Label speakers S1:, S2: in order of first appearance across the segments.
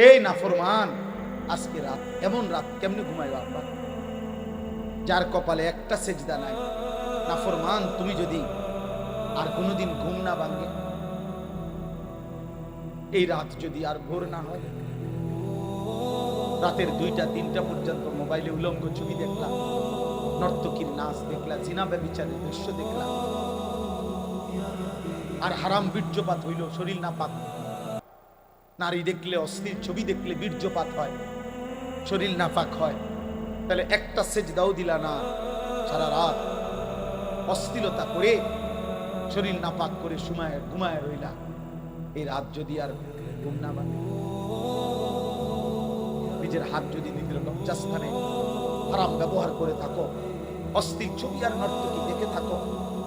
S1: এই নাফরমান, আজকে রাত, এমন রাত কেমনে ঘুমাইবা আব্বা, যার কপালে একটা সেজদা নাই। নাফরমান, তুমি যদি আর কোনোদিন ঘুম না ভাঙে, এই রাত যদি আর ভোর না হয়, রাতের 2টা 3টা পর্যন্ত মোবাইলে উলঙ্গ ছবি দেখলাম, নর্তকীর নাচ দেখলাম, জিনা ব্যভিচারের দৃশ্য দেখলাম, আর হারাম বীর্যপাত হইল, শরীর না পাক। নারী দেখলে, অশ্লীল ছবি দেখলে বীর্যপাত হয়, শরীর না পাক হয়। তাহলে একটা সেজদাও দিলা না, সারা রাত অশ্লীলতা করে শরীর না পাক করে ঘুমায় রইলা। এই রাত যদি আর ঘুম না ভাঙে, নিজের হাত যদি নিজের লজ্জাস্থানে হারাম ব্যবহার করে থাকো, অশ্লীল ছবি আর নর্তকী দেখে থাকো,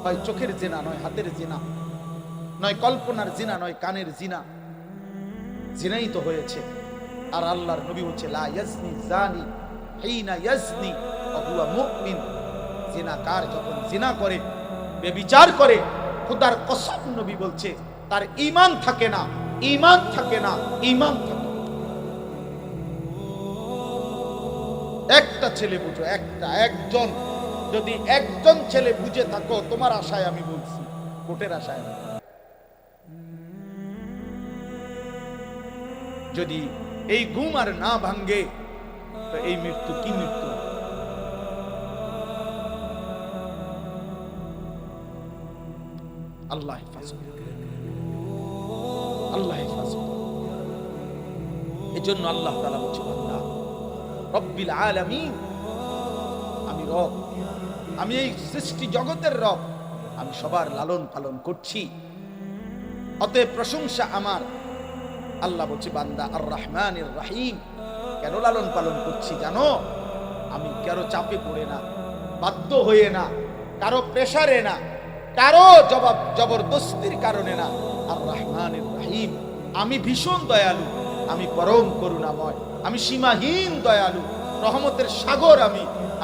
S1: হয় চোখের জিনা, নয় হাতের জিনা, নয় কল্পনার জিনা, নয় কানের জিনা, জিনাই তো হয়েছে। আর আল্লাহর নবী হচ্ছে লা ইয়াজনি জানি হিনা ইয়াজনি ওয়া হুয়া মুমিন। জিনাকার যখন জিনা করে, ব্যভিচার করে, খোদার কসম নবী বলছে তার ঈমান থাকে না, ঈমান থাকে না, ঈমান থাকে। একটা ছেলে বুঝো, একজন, যদি একজন ছেলে বুঝে থাকো, তোমার আশায় আমি বলছি, কোটের আশায় না। যদি এই ঘুম আর না ভাঙ্গে, তো এই মৃত্যু কি মৃত্যু? আল্লাহ হেফাজত, আল্লাহ হেফাজত। এজন্য আল্লাহ তাআলা বলছে, বান্দা, রব্বিল আলামিন, আমি রব, আমি এই সৃষ্টি জগতের রব, আমি সবার লালন পালন করছি, অতএব প্রশংসা আমার। আল্লাহ বলছে, বান্দা আর রহমানির রহিম, কেন লালন পালন করছি জানো? আমি কারো চাপে পড়ে না, বাধ্য হয়ে না, কারো প্রেসারে না, কারো জবরদস্তির কারণে না। আর রহমানির রহিম, আমি ভীষণ দয়ালু, আমি পরম করুণাময়, আমি সীমাহীন দয়ালু, রহমতের সাগর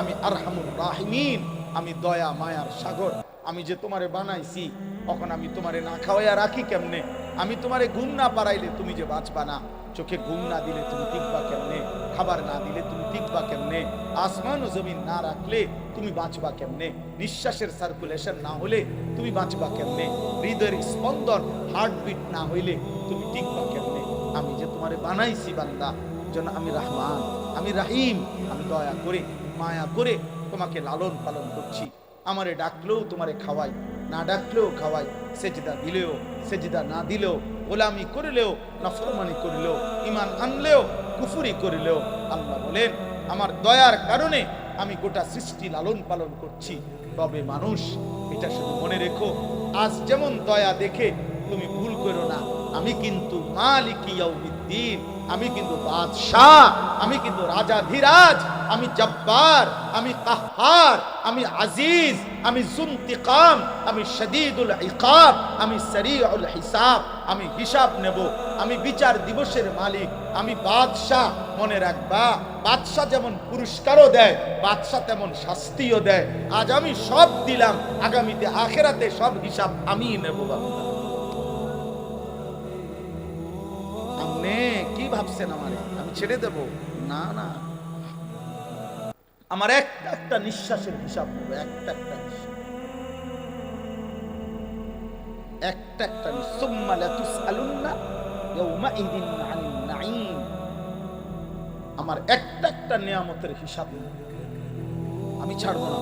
S1: আমি আরহামুর রাহিমিন, আমি দয়া মায়ার সাগর। আমি যে তোমারে বানাইছি, তখন আমি তোমারে না খাওয়াইয়া রাখি কেমনে? আমি তোমারে ঘুম না পারাইলে তুমি যে বাঁচবা না, চোখে ঘুম না দিলে তুমি টিকবা কেমনে? খাবার না দিলে তুমি টিকবা কেমনে? আসমান ও জমিন না রাখলে তুমি বাঁচবা কেমনে? নিঃশ্বাসের সার্কুলেশন না হলে তুমি বাঁচবা কেমনে? হৃদয়ের স্পন্দন, হার্টবিট না হইলে তুমি টিকবা কেমনে? আমি যে তোমারে বানাইছি বান্দা, যেন আমি রহমান, আমি রাহিম, আমি দয়া করে, মায়া করে তোমাকে লালন পালন করছি। আমারে ডাকলেও তোমারে খাওয়াই, না ডাকলেও খাওয়াই, সেজদা দিলেও, সেজদা না দিলেও, গোলামি করলেও, নাফরমানি করলেও, ঈমান আনলেও, কুফরি করলেও, আল্লাহ বলেন আমার দয়ার কারণে আমি গোটা সৃষ্টি লালন পালন করছি। তবে মানুষ, এটা শুধু মনে রেখো, আজ যেমন দয়া দেখে তুমি ভুল করো না, আমি কিন্তু মালিকি ইয়াউমিদ্দিন, আমি কিন্তু বাদশাহ, আমি কিন্তু রাজাধিরাজ, আমি জব্বার, আমি কাহ্হার, আমি আজিজ, আমি যুনতিকাম, আমি শদীদুল ইকাব, আমি সরিউল হিসাব, আমি হিসাব নেব, আমি বিচার দিবসের মালিক, আমি বাদশাহ। মনে রাখবা, বাদশাহ যেমন পুরস্কারও দেয়, বাদশাহ তেমন শাস্তিও দেয়। আজ আমি সব দিলাম, আগামীতে আখেরাতে সব হিসাব আমিই নেব। বাবা, কি ভাবছেন আমারে আমি ছেড়ে দেব? না না, আমার একটা নিঃশ্বাসের হিসাব নেব, একটা নিঃশ্বাস, একটা সুম্মা লাতুসআলুন্না ইয়াউমাইদিন আনিন নাঈম। আমার একটা নিয়ামতের হিসাব নেব, আমি ছাড়বো না,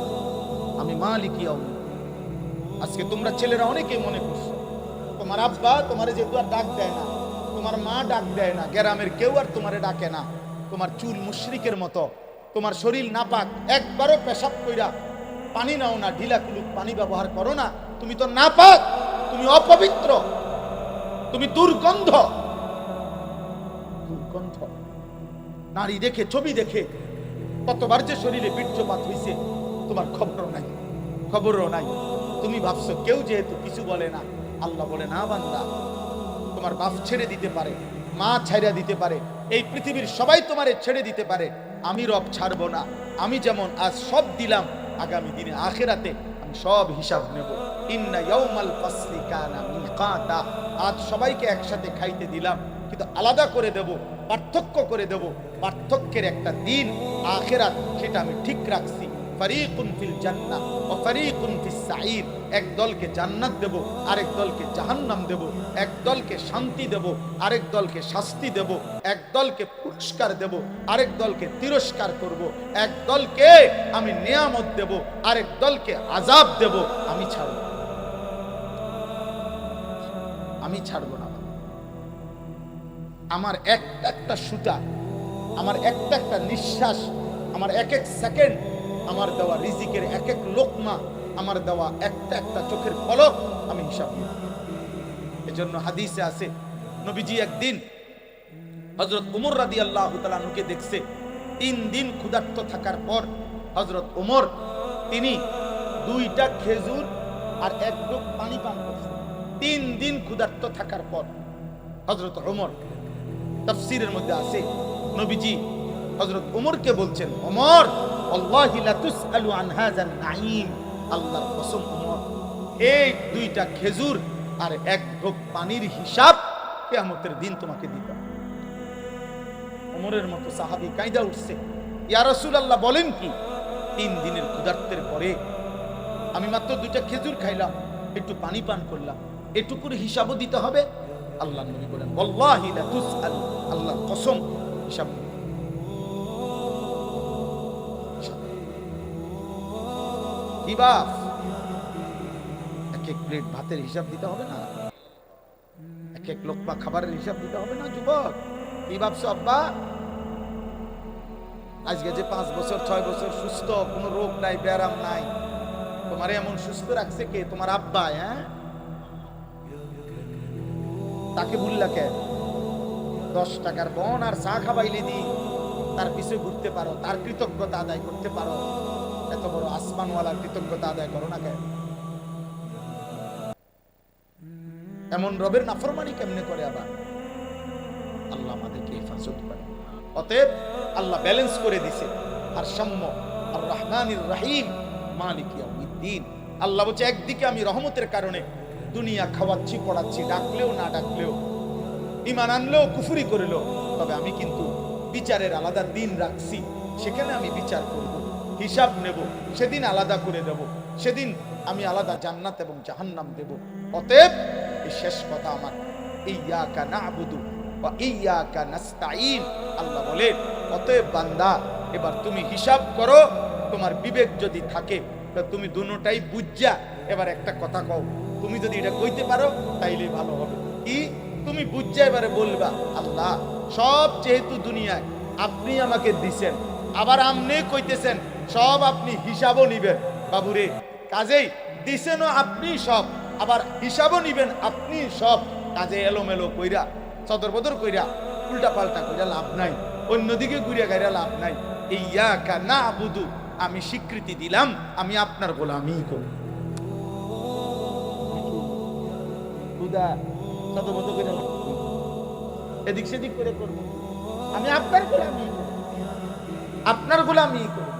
S1: আমি মালিক ইয়াউমিদ্দিন। আজকে তোমরা ছেলেরা অনেকে মনে করছো তোমার আব্বা তোমারে যেহেতু আর ডাক দেয় না, তোমার মা ডাক দেয় না, গ্রামের কেউ আর তোমারে ডাকে না, তোমার চুল মুশরিকের মতো, তোমার শরীর নাপাক, একবারও পেশাব কইরা পানি নাও না, ঢিলা কুলুক পানি ব্যবহার করো না, তুমি তো নাপাক, তুমি অপবিত্র, তুমি দুর্গন্ধ। নারী দেখে, ছবি দেখে কতবার যে শরীরে বীর্যপাত হইছে তোমার খবরও নাই। তুমি ভাবছো কেউ যেহেতু কিছু বলে না, আল্লাহ বলে না বান্দা, তোমার বাপ ছেড়ে দিতে পারে, মা ছাইড়া দিতে পারে, এই পৃথিবীর সবাই তোমারে ছেড়ে দিতে পারে, আমি রব ছাড়বো না। আমি যেমন আজ সব দিলাম, আগামী দিনে আখিরাতে আমি সব হিসাব নেব। ইন্না ইয়াউমাল ফাসলি কানা মিকাতা, আজ সবাইকে একসাথে খাইতে দিলাম, কিন্তু আলাদা করে দেব, পার্থক্য করে দেব। পার্থক্যের একটা দিন আখিরাত, সেটা আমি ঠিক রাখছি। ফারিকুন ফিল জান্নাহ ওয়া ফারিকুন ফিস সাঈর, এক দলকে জান্নাত দেব, আরেক দলকে জাহান্নাম দেব। এক দলকে শান্তি দেব, আরেক দলকে শাস্তি দেব। এক দলকে পুরস্কার দেব, আরেক দলকে তিরস্কার করব। এক দলকে আমি নিয়ামত দেব, আরেক দলকে আযাব দেব। আমি ছাড়ব, আমি ছাড়ব না। আমার একটা একটা সুতা, আমার একটা একটা নিঃশ্বাস, আমার এক এক সেকেন্ড, আমার দেওয়া রিজিকের এক এক লোকমা, আমার দেওয়া একটা একটা চোখের পলক আমি হিসাব নিব। এজন্য হাদিসে আছে, নবীজি একদিন হযরত ওমর রাদিয়াল্লাহু তাআলা আনহুকে দেখছে 3 দিন ক্ষুধার্ত থাকার পর হযরত ওমর তিনি 2টা খেজুর আর 1 ঢোক পানি পান করছে। 3 দিন ক্ষুধার্ত থাকার পর হযরত ওমর, তাফসীরের মধ্যে আছে নবীজি হযরত ওমরকে বলছেন, ওমর আল্লাহি লা তুসআলু আন হাযান নাঈম, আল্লাহর কসম ওমর, এই 2টা খেজুর আর 1 ঢোক পানির হিসাব কিয়ামতের দিন তোমাকে দিতে হবে। ওমরের মতো সাহাবী কাঁইদা উঠছে, ইয়া রাসূলুল্লাহ বলেন কি? 3 দিনের ক্ষুধার্তের পরে আমি মাত্র 2টা খেজুর খাইলাম, একটু পানি পান করলাম, এটুকুর হিসাবও দিতে হবে? আল্লাহর নবী বলেন, ওয়াল্লাহি লা তুসআল, আল্লাহর কসম হিসাব। কি বাপ, এক এক প্লেট ভাতের হিসাব দিতে হবে না? এক এক লোকমা খাবারের হিসাব দিতে হবে না? যুবক, কি ভাবছো আব্বা? আজকে যে 5 বছর 6 বছর সুস্থ, কোনো রোগ নাই, ব্যারাম নাই, তোমারে এমন সুস্থ রাখছে কে? তোমার আব্বা। হ্যাঁ, তাকে ভুললা কে? 10 টাকার বন আর চা খাবাইলে দি তার পিছে ঘুরতে পারো, তার কৃতজ্ঞতা আদায় করতে পারো। এত বড় আসমানওয়ালার কৃতজ্ঞতা আদায় করো না কেন? এমন রবের নাফরমানি কেমনে করে আবার? আল্লাহ আমাদেরকে হেফাজত করে। অতএব আল্লাহ ব্যালেন্স করে দিছে, আর সাম্য আর রহমানির রহিম মালিক ইয়াউমিদ্দিন। আল্লাহ বলছে, একদিকে আমি রহমতের কারণে দুনিয়া খাওয়াচ্ছি, পড়াচ্ছি, ডাকলেও না ডাকলেও, ঈমান আনলেও কুফরি করলেও, তবে আমি কিন্তু বিচারের আলাদা দিন রাখছি, সেখানে আমি বিচার করব, হিসাব নেব, সেদিন আলাদা করে দেব, সেদিন আমি আলাদা জান্নাত এবং জাহান্নাম দেব। অতএব এই শেষ কথা আমার, ইয়্যাকা না'বুদু ওয়া ইয়্যাকা নাস্তাঈন। আল্লাহ বলে, অতএব বান্দা, এবার তুমি হিসাব করো, তোমার বিবেক যদি থাকে তুমি দুটোটাই বুঝা এবার একটা কথা কও। তুমি যদি এটা কইতে পারো তাইলে ভালো হবে। কি? তুমি বুঝা এবারে বলবা, আল্লাহ সব যেহেতু দুনিয়ায় আপনি আমাকে দিছেন, আবার আমনে কইতেছেন সব আপনি হিসাবও নিবেন। বাবুরে, কাজেই দিছেনও আপনি সব, আবার হিসাবও নিবেন আপনি সব। কাজে এলোমেলো কইরা, সদর বদর কইরা, উল্টা পাল্টা কইরা লাভ নাই, অন্যদিকে ঘুরিয়া গাইরা লাভ নাই। ইয়্যাকা না'বুদু, আমি স্বীকৃতি দিলাম আমি আপনার গোলামি করব। খুদা সদর বদর কইরা এদিক সেদিক করে করব, আমি আপনার গোলামি করব, আপনার গোলামি করব।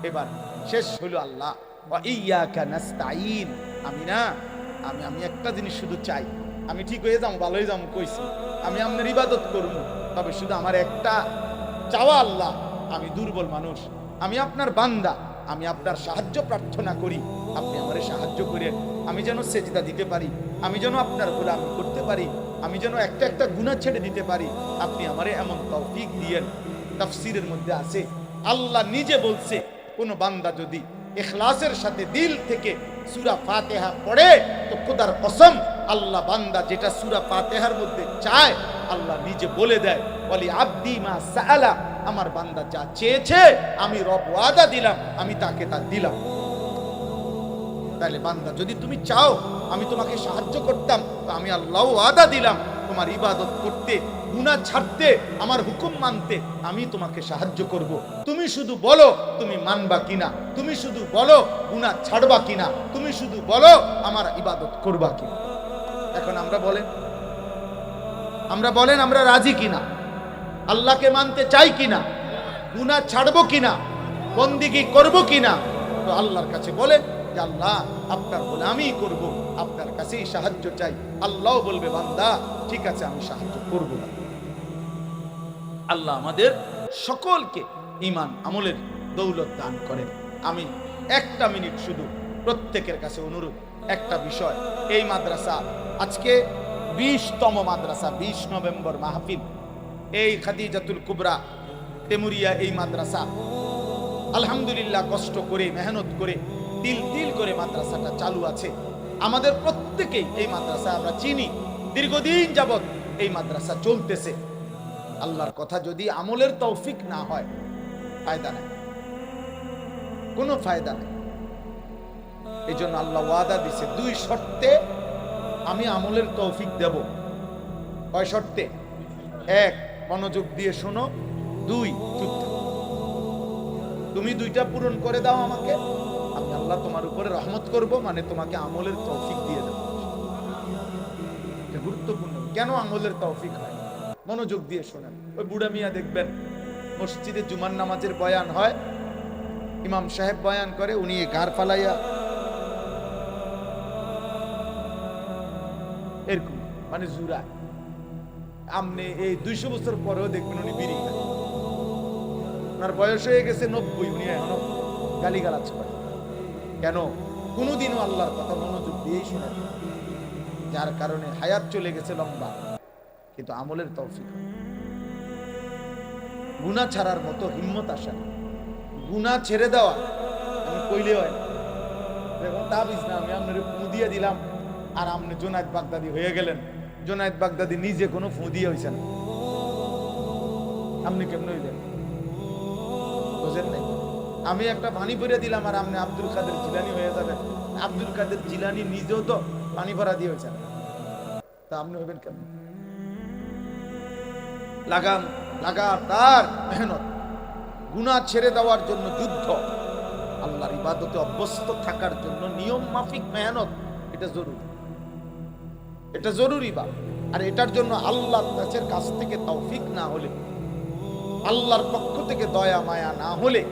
S1: এবার শেষ হলো আল্লাহ ওয়া ইয়্যাকা নাস্তাঈন। আমি না, আমি একটা জিনিস শুধু চাই, আমি ঠিক হয়ে যাবো, ভালো হয়ে যাবো কইছি, আমি আপনার ইবাদত করব, তবে শুধু আমার একটা চাওয়া, আল্লাহ আমি দুর্বল মানুষ, আমি আপনার বান্দা, আমি আপনার সাহায্য প্রার্থনা করি, আপনি আমারে সাহায্য করেন, আমি যেন সেজদা দিতে পারি, আমি যেন আপনার গোলামি করতে পারি, আমি যেন একটা একটা গুনাহ ছেড়ে দিতে পারি, আপনি আমারে এমন তৌফিক দিয়েন। তাফসীরের মধ্যে আছে, আল্লাহ নিজে বলছে, কোন বান্দা যদি ইখলাসের সাথে দিল থেকে সূরা ফাতিহা পড়ে, তো খোদার কসম আল্লাহ বান্দা যেটা সূরা ফাতিহার মধ্যে চায়, আল্লাহ নিজে বলে দেয়, ওয়ালি আবদি মা সাআলা, আমার বান্দা যা চেয়েছে আমি রব ওয়াদা দিলাম, আমি তাকে তা দিলাম। তাহলে বান্দা, যদি তুমি চাও আমি তোমাকে সাহায্য করতাম, তো আমি আল্লাহ ওয়াদা দিলাম তোমার ইবাদত করতে, গুনাহ ছাড়তে, আমার হুকুম মানতে, আমি তোমাকে সাহায্য করব। তুমি শুধু বলো তুমি মানবা কিনা, তুমি শুধু বলো গুনাহ ছাড়বা কিনা, তুমি শুধু বলো আমার ইবাদত করবা কিনা। এখন আমরা বলেন আমরা রাজি কিনা, আল্লাহকে মানতে চাই কিনা, গুনাহ ছাড়বো কিনা, বন্দেগী করব কিনা? তো আল্লাহর কাছে বলেন যে আল্লাহ আপনার গোলামি করব, আপনার কাছেই সাহায্য চাই। আল্লাহ বলবে, বান্দা ঠিক আছে আমি সাহায্য করব না। আল্লাহ আমাদের সকলকে ঈমান আমলের দৌলত দান করেন। আমি একটা মিনিট শুধু প্রত্যেকের কাছে অনুরোধ, একটা বিষয়, এই মাদ্রাসা আজকে 20তম মাদ্রাসা, 20 নভেম্বর মাহফিল, এই খাদিজাতুল কুবরা তেমুরিয়া এই মাদ্রাসা আলহামদুলিল্লাহ কষ্ট করে মেহনত করে তিল তিল করে মাদ্রাসাটা চালু আছে। আমাদের প্রত্যেকেই এই মাদ্রাসা আমরা চিনি, দীর্ঘদিন যাবত এই মাদ্রাসা চলতেছে। আল্লাহর কথা যদি আমলের তৌফিক না হয়, ফায়দা নেই, কোনো ফায়দা নেই। এই জন্য আল্লাহ ওয়াদা দিছে 2 শর্তে আমি আমলের তৌফিক দেব। কয় শর্তে? 1, মনোযোগ দিয়ে শোনো, 2, চুপ থাকো। তুমি 2টা পূরণ করে দাও আমাকে, আমি আল্লাহ তোমার উপরে রহমত করব, মানে তোমাকে আমলের তৌফিক দিয়ে দেব। এটা গুরুত্বপূর্ণ। কেন আমলের তৌফিক হয়? মনোযোগ দিয়ে শোনেন। ওই বুড়া মিয়া দেখবেন মসজিদে জুমার নামাজের বয়ান হয়, ইমাম সাহেব বয়ান করে, উনি গার ফালাইয়া এরকম মানে জুরা, আপনি এই 200 বছর পরেও দেখবেন উনি বিড়ি খান। ওনার বয়স হয়ে গেছে 90, উনি এখনো গালিগালাজ করে। কেন? কোনোদিনও আল্লাহর কথা মনোযোগ দিয়েই শোনেন, যার কারণে হায়াত চলে গেছে লম্বা, কিন্তু আমলের তৌফিক। গুনাহ ছাড়ার মতো হিম্মত আসে না। গুনাহ ছেড়ে দেওয়া আমি কইলে হয় না। দেখুন তাবিজ না, আমি আপনার ফু দিয়ে দিলাম আর আপনি জোনায়েদ বাগদাদি হয়ে গেলেন। জোনায়েদ বাগদাদি নিজে কোনো ফু দিয়ে হয়েছে না, আপনি কেমন হইলেন? বুঝেন নাই? আমি একটা পানি ভরে দিলাম আর আপনি আব্দুল কাদের জিলানী হয়ে যাবেন। আব্দুল কাদের জিলানী নিজেও তো পানি ভরা দিয়ে হয়েছে না, তা আপনি হইবেন কেমন? লাগাতার মেহনত, গুনাহ ছেড়ে দেওয়ার জন্য যুদ্ধ, আল্লাহর ইবাদতে অভ্যস্ত থাকার জন্য নিয়ম মাফিক মেহনত, এটা জরুরি, এটা জরুরি বা। আর এটার জন্য আল্লাহর কাছ থেকে তৌফিক না হলে, আল্লাহর পক্ষ থেকে দয়া মায়া না হলে,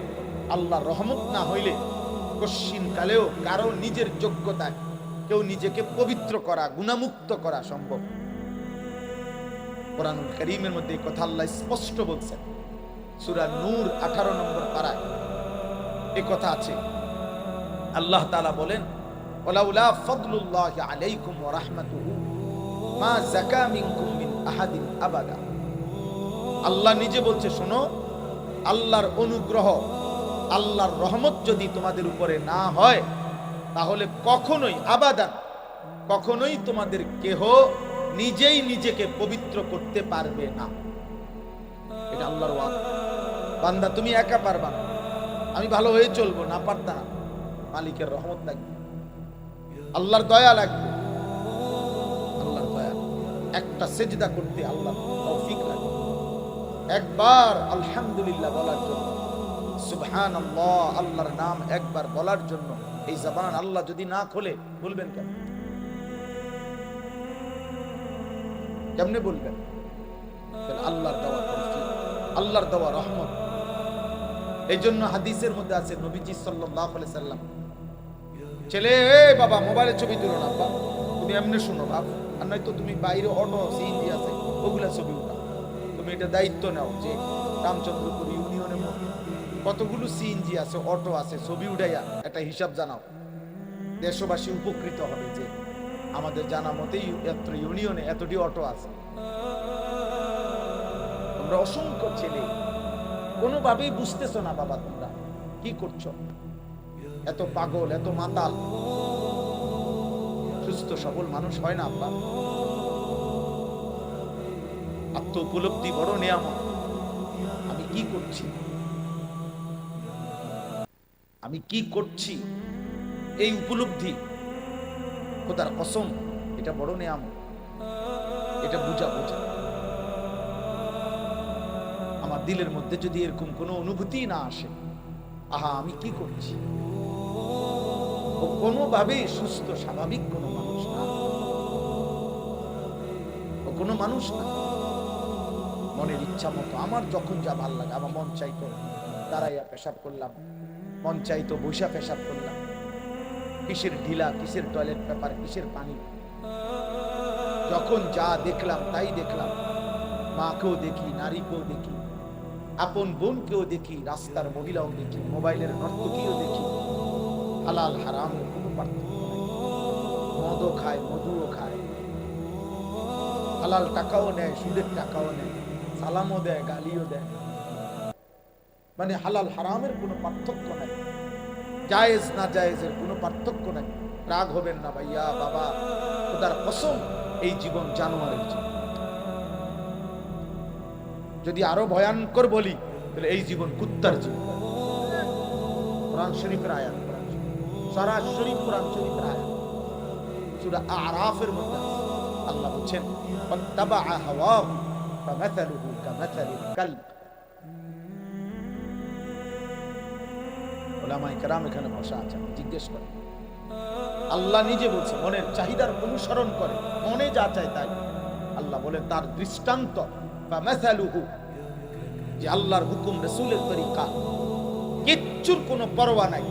S1: আল্লাহর রহমত না হইলে কশিন কালেও কারো নিজের যোগ্যতায় কেউ নিজেকে পবিত্র করা, গুনাহমুক্ত করা সম্ভব। কোরআনুল কারীমের মধ্যে এই কথা আল্লাহ স্পষ্ট বলছেন। সূরা নূর 18 নম্বর পারায় এই কথা আছে। আল্লাহ তাআলা বলেন, ওয়ালাউলা ফাদলুল্লাহি আলাইকুম ওয়া রাহমাতুহু মা যাকা মিনকুম মিন আহাদিন আবাদা। আল্লাহ নিজে বলছে, শোনো, আল্লাহর অনুগ্রহ, আল্লাহর রহমত যদি তোমাদের উপরে না হয়, তাহলে কখনোই আবাদান, কখনোই তোমাদের কেহ নিজেই নিজেকে পবিত্র করতে পারবে না। এটা আল্লাহর ওয়াদা। বান্দা তুমি একা পারবা না, আমি ভালো হয়ে চলবো না, পারতা না। মালিকের রহমত লাগবে, আল্লাহর দয়া লাগবে, আল্লাহর দয়া। একটা সেজদা করতে আল্লাহর তৌফিক লাগবে, একবার আলহামদুলিল্লাহ বলার জন্য, সুবহানাল্লাহ আল্লাহর নাম একবার বলার জন্য এই জবান আল্লাহ যদি না খোলে, বলবেন কেন? কেমনে বলবেন? আল্লাহর দেওয়া তৌফিক, আল্লাহর দেওয়া রহমত। এই জন্য হাদিসের মধ্যে আছে, নবীজি সাল্লাল্লাহু আলাইহি সাল্লাম, ছেলে বাবা মোবাইলে ছবি তুলো না, বাবা তুমি এমনি শুনো বাপ, আর নয়তো তুমি বাইরে অটো সিএনজি আছে ওগুলা ছবি উঠাও। তুমি এটা দায়িত্ব নাও যে রামচন্দ্রপুর ইউনিয়নের মধ্যে কতগুলো সিএনজি আছে, অটো আছে, ছবি উঠাইয়া একটা হিসাব জানাও। দেশবাসী উপকৃত হবে যে আমাদের জানা মতে এত ইউনিয়নে এতটি অটো আছে। তোমরা অসংখ্য ছেলে কোনোভাবেই বুঝতেছো না বাবা, তোমরা কি করছো? এত পাগল, এত মাতাল, সুস্থ সবল মানুষ হয় না আব্বা। আত্ম উপলব্ধি বড় নিয়ামত। আমি কি করছি, আমি কি করছি, এই উপলব্ধি, খোদার কসম, এটা বড় নিয়ামত। এটা বুঝা। আমার দিলের মধ্যে যদি এরকম কোনো অনুভূতি না আসে, আহা আমি কি করছি, ও কোনোভাবেই সুস্থ স্বাভাবিক কোনো মানুষ না, ও কোনো মানুষ না। মনের ইচ্ছা মতো আমার যখন যা ভাল লাগে, আমার মন চাইতো দাঁড়াইয়া পেশাব করলাম, মন চাইতো বৈশা পেশাব করলাম, কিসের ঢিলা, কিসের টয়লেট পেপার, কিসের পানি, যখন যা দেখলাম তাই দেখলাম। মাকেও দেখি, নারীকেও দেখি, আপন বোনকেও দেখি, রাস্তার মহিলাও দেখি, মোবাইলের নর্তকীও দেখি। হালাল হারামের কোনো পার্থক্য নাই। মদও খায়, মধুও খায়, হালাল টাকাও নেয়, সুদের টাকাও নেয়, সালামও দেয়, গালিও দেয়। মানে হালাল হারামের কোনো পার্থক্য নাই, জায়েজ না জায়েজের কোনো পার্থক্য নাই। রাগ হবেন না ভাইয়া, বাবা, খোদার কসম, এই জীবন জানোয়ারের জীবন। যদি আরো ভয়ঙ্কর বলি তাহলে এই জীবন কুত্তার জীবন। কোরআন শরীফের আয়াত, সরাসরি কোরআন শরীফের আয়াত, সূরা আরাফের মধ্যে আল্লাহ বলেন, ফাত্তাবা হাওয়াহু ফামাসালুহু কামাসালিল কালব। উলামায়ে কেরাম এখানে বসা আছেন, জিজ্ঞেস করেন। আল্লাহ নিজে বলছে মনের চাহিদার অনুসরণ করে, মনে যা চায় তাই। আল্লাহ বলেন তার দৃষ্টান্ত ফামাসালুহু, যে আল্লাহর হুকুম রাসূলের তরিকা, কিচ্ছুর কোনো পরোয়া নাই,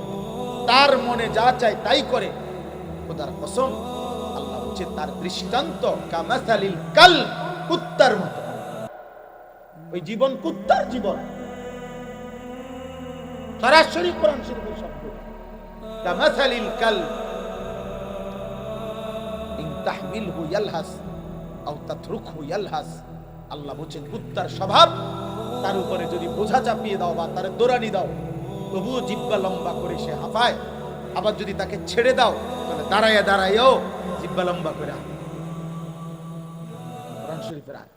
S1: তার মনে যা চায় তাই করে। খোদার কসম, আল্লাহ বলছে তার দৃষ্টান্ত কামাসালিল কালব, কুত্তার মতো। ওই জীবন কুত্তার জীবন। সরাসরি কোরআন শরীফের শব্দ, কামাসালিল কালব ইন তাহমিলহু ইয়ালহাস আও তাতরুকহু ইয়ালহাস। আল্লাহ বলেন কুত্তার স্বভাব, তার উপরে যদি বোঝা চাপিয়ে দাও বা তার দৌড়ানি দাও তবুও জিহ্বা লম্বা করে সে হাঁপায়। আবার যদি তাকে ছেড়ে দাও তাহলে দাঁড়াইয়া দাঁড়াইও জিহ্বা লম্বা করে। কোরআন শরীফের আয়াত।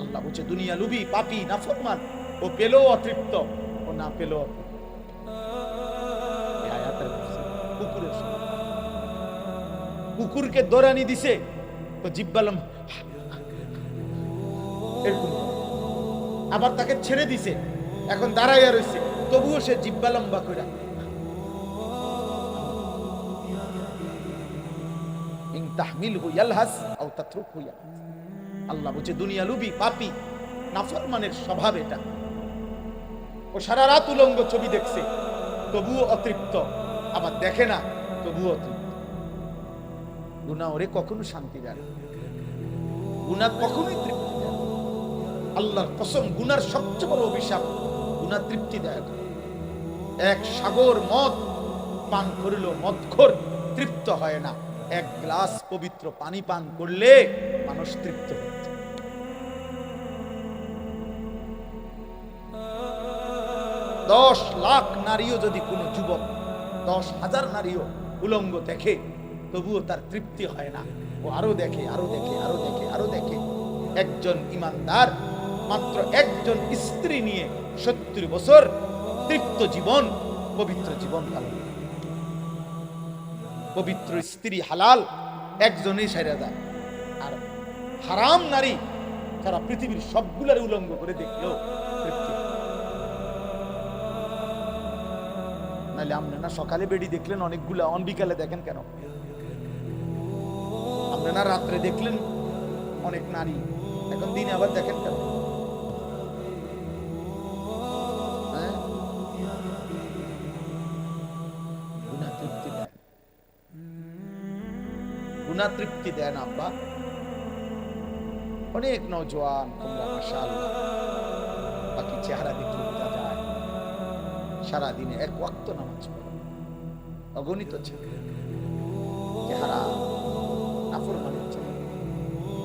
S1: আল্লাহ বলছে দুনিয়া লুবি, পাপী, নাফরমান, ও পেলেও অতৃপ্ত, ও না পেলেও অতৃপ্ত। এই আয়াতের কুকুরের স্বভাব। কুকুরকে দৌড়ানি দিছে তো জিহ্বা লম্বা এরকম, আবার তাকে ছেড়ে দিছে, এখন দাঁড়াইয়া রয়েছে, তবুও সে জিহ্বা লম্বা করে। ইন তাহমিলহু ইয়ালহাস আও তাতরুকহু ইয়ালহাস। আল্লাহ বলছে দুনিয়া লুবি, পাপী, নাফরমানের স্বভাব এটা। ও সারা রাত উলঙ্গ ছবি দেখছে তবুও অতৃপ্ত, আবার দেখে না তবুও অতৃপ্ত। গুনাহ ওরে কখনো শান্তি দেয় না, গুনাহ কখনোই তৃপ্তি দেয় না। আল্লাহর কসম, গুনার সবচেয়ে বড় অভিশাপ, গুনাহ তৃপ্তি দেয় না। এক সাগর মদ পান করিল মদখোর তৃপ্ত হয় না, এক গ্লাস পবিত্র পানি পান করলে মানুষ তৃপ্ত হয়ে যায়। 10 লাখ নারীও যদি কোনো যুবক, 10,000 নারীও উলঙ্গ দেখে তবুও তার তৃপ্তি হয় না, ও আরো দেখে, আরো দেখে, আরো দেখে, আরো দেখে। একজন ইমানদার মাত্র একজন স্ত্রী নিয়ে 70 বছর তৃপ্ত জীবন, পবিত্র জীবন পালন। পবিত্র স্ত্রী হালাল একজনই সাইরা যায়, আর হারাম নারী সারা পৃথিবীর সবগুলার উলঙ্গ করে দেখলেও তৃপ্তি। নাহলে আপনি না সকালে বেড়ি দেখলেন অনেকগুলা, বিকালে দেখেন কেন? আপনি না রাত্রে দেখলেন অনেক নারী, এখন দিনে আবার দেখেন কেন? গুনাহ তৃপ্তি দেয়, গুনাহ তৃপ্তি দেয় না আব্বা। অনেক নওজোয়ান তোমরা মাশাআল্লাহ, বাকি চেহারা দেখলে বোঝা যায় সারাদিনে এক ওয়াক্ত নামাজ পড়ো, অগণিত চেহারা, নাফরমানের চেহারা,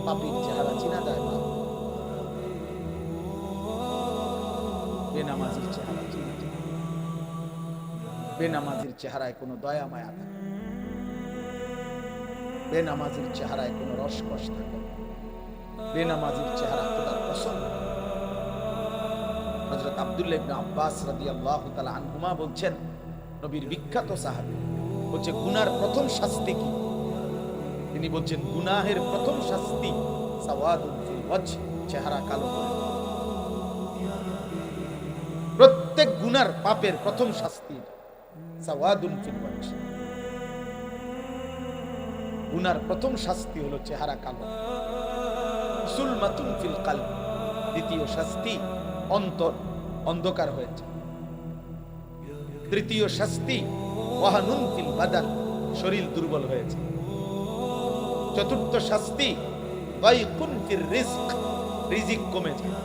S1: পাপীর চেহারা চিনা যায় না, বেনামাজির চেহারা চিনা যায়। বেনামাজির চেহারায় কোনো দয়া মায়া থাকে, বেনামাজির চেহারায় কোনো রসকস থাকে, বেনামাজির চেহারা খোদার পছন্দ। হযরত আব্দুল্লাহ ইবনে আব্বাস রাদিয়াল্লাহু তাআলা আনহুমা বলছেন, নবীর বিখ্যাত সাহাবী, বলছে গুনার প্রথম শাস্তি কি? তিনি বলছেন গুনাহের প্রথম শাস্তি সাওয়াদুন ফিল ওয়াজহ, চেহারা কালো করে। প্রত্যেক গুনার পাপের প্রথম শাস্তি সাওয়াদুন ফিল ওয়াজহ। গুনার প্রথম শাস্তি হলো চেহারা কালো। সুলমাতুন ফিল কলব, দ্বিতীয় শাস্তি অন্তর অন্ধকার হয়েছে। তৃতীয় শাস্তি ওয়াহানুন ফিল বাদান, শরীর দুর্বল হয়েছে। চতুর্থ শাস্তি দাইকুন ফির রিজক, রিজিক কমে যায়।